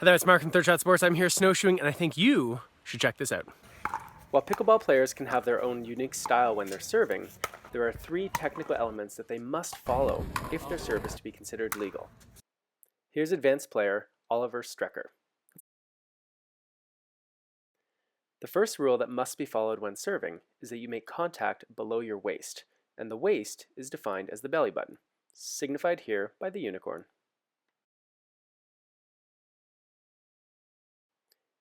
Hi there, it's Mark from Third Shot Sports. I'm here snowshoeing, and I think you should check this out. While pickleball players can have their own unique style when they're serving, there are 3 technical elements that they must follow if their serve is to be considered legal. Here's advanced player Oliver Strecker. The first rule that must be followed when serving is that you make contact below your waist, and the waist is defined as the belly button, signified here by the unicorn.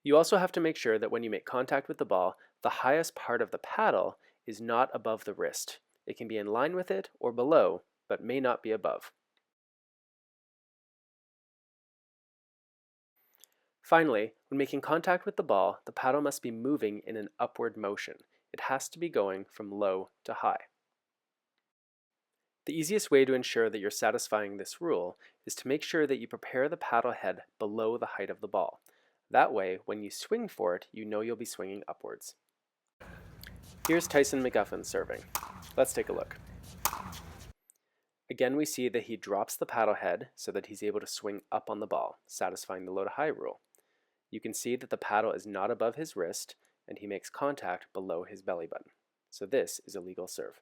You also have to make sure that when you make contact with the ball, the highest part of the paddle is not above the wrist. It can be in line with it or below, but may not be above. Finally, when making contact with the ball, the paddle must be moving in an upward motion. It has to be going from low to high. The easiest way to ensure that you're satisfying this rule is to make sure that you prepare the paddle head below the height of the ball. That way, when you swing for it, you know you'll be swinging upwards. Here's Tyson McGuffin serving. Let's take a look. Again, we see that he drops the paddle head so that he's able to swing up on the ball, satisfying the low to high rule. You can see that the paddle is not above his wrist, and he makes contact below his belly button. So this is a legal serve.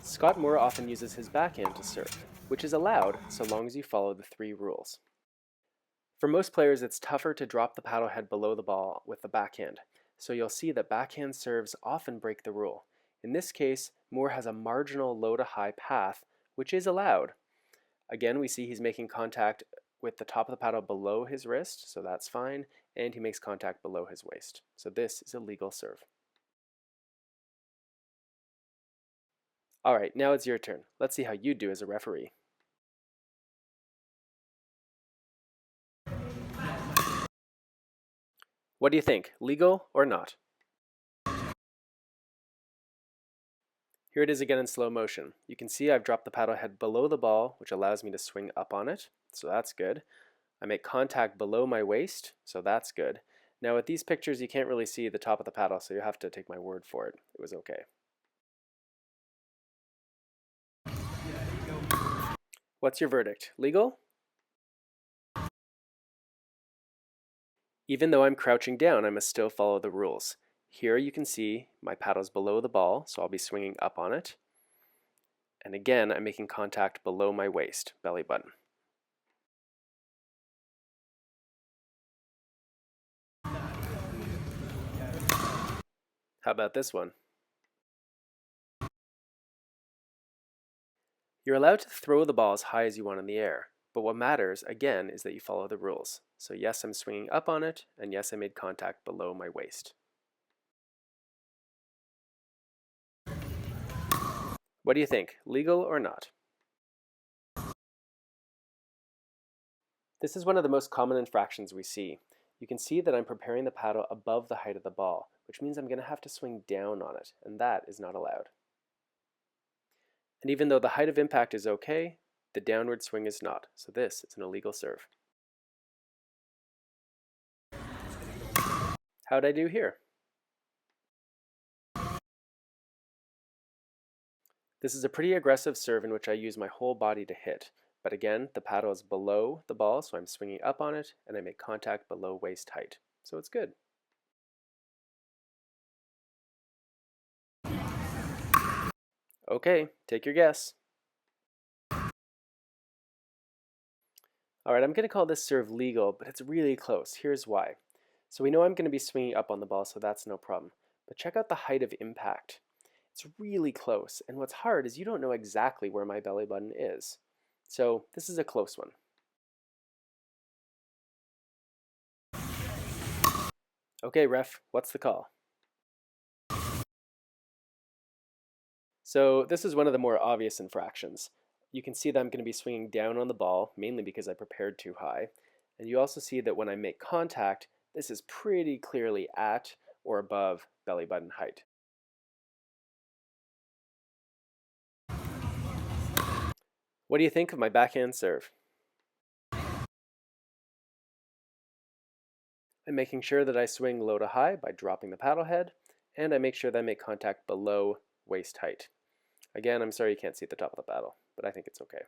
Scott Moore often uses his backhand to serve, which is allowed so long as you follow the 3 rules. For most players, it's tougher to drop the paddle head below the ball with the backhand, so you'll see that backhand serves often break the rule. In this case, Moore has a marginal low to high path, which is allowed. Again, we see he's making contact with the top of the paddle below his wrist, so that's fine, and he makes contact below his waist. So this is a legal serve. Alright, now it's your turn. Let's see how you do as a referee. What do you think, legal or not? Here it is again in slow motion. You can see I've dropped the paddle head below the ball, which allows me to swing up on it, so that's good. I make contact below my waist, so that's good. Now with these pictures, you can't really see the top of the paddle, so you have to take my word for it. It was okay. What's your verdict? Legal? Even though I'm crouching down, I must still follow the rules. Here you can see my paddle's below the ball, so I'll be swinging up on it. And again, I'm making contact below my waist, belly button. How about this one? You're allowed to throw the ball as high as you want in the air, but what matters, again, is that you follow the rules. So yes, I'm swinging up on it, and yes, I made contact below my waist. What do you think, legal or not? This is one of the most common infractions we see. You can see that I'm preparing the paddle above the height of the ball, which means I'm going to have to swing down on it, and that is not allowed. And even though the height of impact is okay, the downward swing is not, so this is an illegal serve. How'd I do here? This is a pretty aggressive serve in which I use my whole body to hit, but again, the paddle is below the ball, so I'm swinging up on it, and I make contact below waist height, so it's good. Okay, take your guess. Alright, I'm going to call this serve legal, but it's really close. Here's why. So we know I'm going to be swinging up on the ball, so that's no problem. But check out the height of impact. It's really close, and what's hard is you don't know exactly where my belly button is. So this is a close one. Okay, ref, what's the call? So this is one of the more obvious infractions. You can see that I'm going to be swinging down on the ball, mainly because I prepared too high. And you also see that when I make contact, this is pretty clearly at or above belly button height. What do you think of my backhand serve? I'm making sure that I swing low to high by dropping the paddle head, and I make sure that I make contact below waist height. Again, I'm sorry you can't see the top of the paddle, but I think it's okay.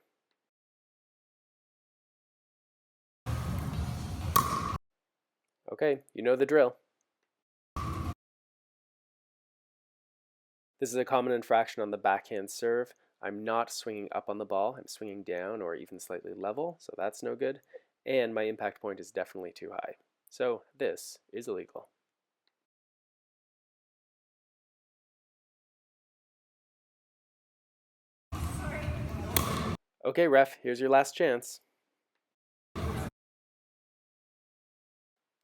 Okay, you know the drill. This is a common infraction on the backhand serve. I'm not swinging up on the ball, I'm swinging down or even slightly level, so that's no good. And my impact point is definitely too high. So this is illegal. Okay, ref, here's your last chance.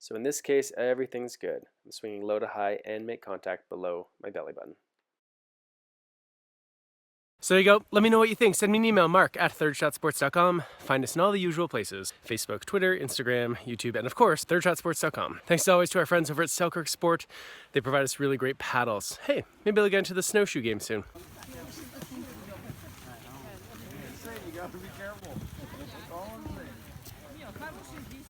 So in this case, everything's good. I'm swinging low to high and make contact below my belly button. So there you go. Let me know what you think. Send me an email, mark@thirdshotsports.com. Find us in all the usual places: Facebook, Twitter, Instagram, YouTube, and of course, thirdshotsports.com. Thanks as always to our friends over at Selkirk Sport. They provide us really great paddles. Hey, maybe I'll get into the snowshoe game soon. You gotta be careful. That's all I'm saying.